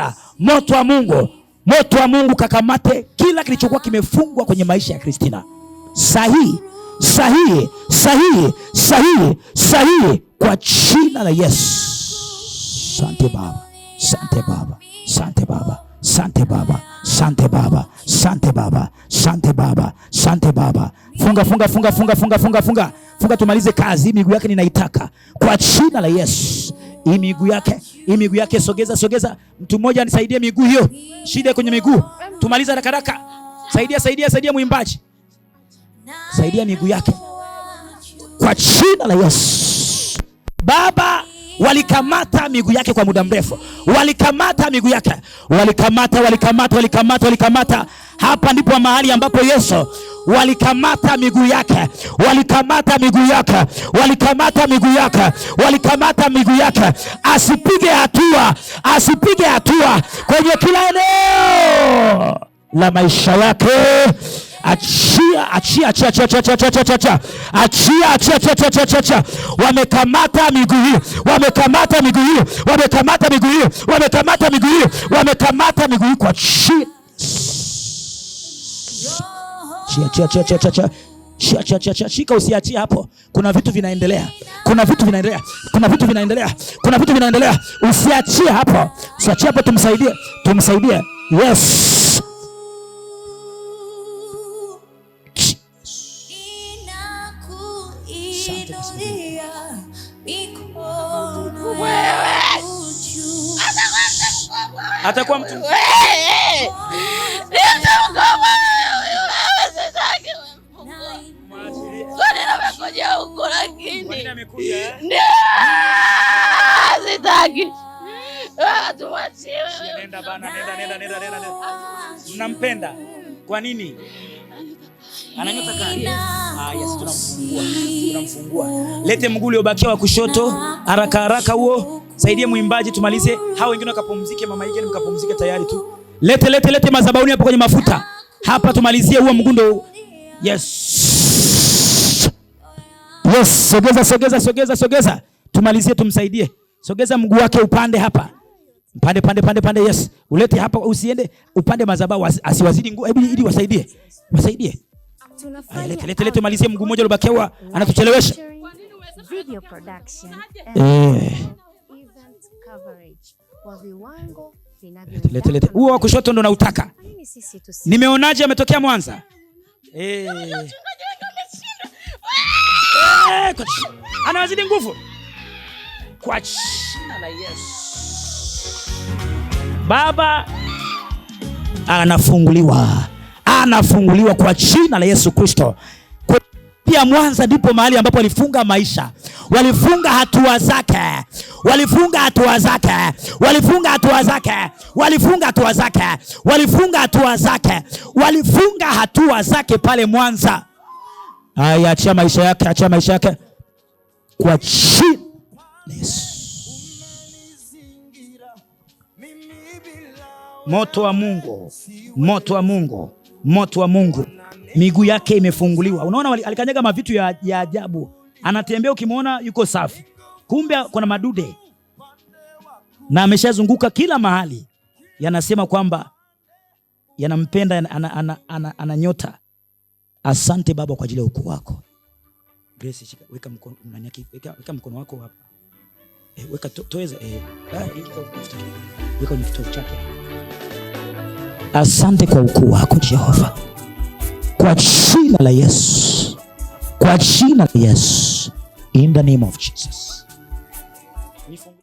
Bwana, moto wa Mungu, moto wa Mungu kakamate kila kilichokuwa kimefungwa kwenye maisha ya Christina. Sahihi, sahihi, sahihi, sahihi, sahihi kwa jina la Yesu. Asante Baba, asante Baba, asante Baba, asante Baba, asante Baba, asante Baba, asante Baba, asante Baba. Funga, funga, funga, funga, funga, funga, funga. Funga tumalize kazi. Miguu yake ninaitaka kwa jina la Yesu. Hii miguu yake sogeza, sogeza. Mtu mmoja anisaidie miguu hiyo. Shida kwenye miguu. Tumaliza haraka haraka. Saidia mwimbaji. Saidia miguu yake kwa jina la Yesu. Baba, walikamata miguu yake kwa muda mrefu. Walikamata miguu yake. Walikamata. Hapa ndipo mahali ambapo Yesu walikamata miguu yake. Walikamata miguu yake. Asipige hatua kwenye kila eneo la maisha yake. Achia. Wamekamata miguu hii kwa chini. Shika, usiachie hapo. Kuna vitu vinaendelea. Usiachie hapo. Tumsaidie. Yes. Atakuwa mtu mnampenda. Kwa nini? Ananyota gani? Yes, tunamfungua. Lete mguu uliobakia wa kushoto haraka huo. Saidie mwimbaji tumalize. Hao wengine wakapumzike, mama yake mkapumzike tayari tu. Lete madhabahuni hapo kwenye mafuta. Hapa tumalizie huo mgundo. Yes. Sogeza. Tumalizie, tumsaidie. Sogeza mguu wake upande hapa. Pande. Yes. Ulete hapa, usiende upande madhabahu, asiwazidi nguvu ili wasaidie. Lete tumalizie mguu mmoja ulibakiwa, anatuchelewesha. Video production event coverage kwa viwango vinavyo. Lete. Huo wa kushoto ndo nautaka. Nimeonaje ametokea Mwanza? Anawazidi nguvu. Kwa jina la Yesu. Baba anafunguliwa kwa jina la Yesu Kristo. Pia Mwanza ndipo mahali ambapo walifunga maisha. Walifunga hatua zake pale Mwanza. Achia maisha yake kwa jina la Yesu. Moto wa Mungu. Miguu yake imefunguliwa. Unaona alikanyaga mavitu ya ajabu. Anatembea ukimwona yuko safi. Kumbe kuna madude. Na ameshazunguka kila mahali. Yanasema kwamba yanampenda, ananyota. Asante Baba kwa ajili ya ukuu wako. Grace, shika, weka mkono wako hapa. Weka toeza weka kwenye kitovu chake. Asante kwa ukuu wako Jehova. Kwa jina la Yesu. In the name of Jesus.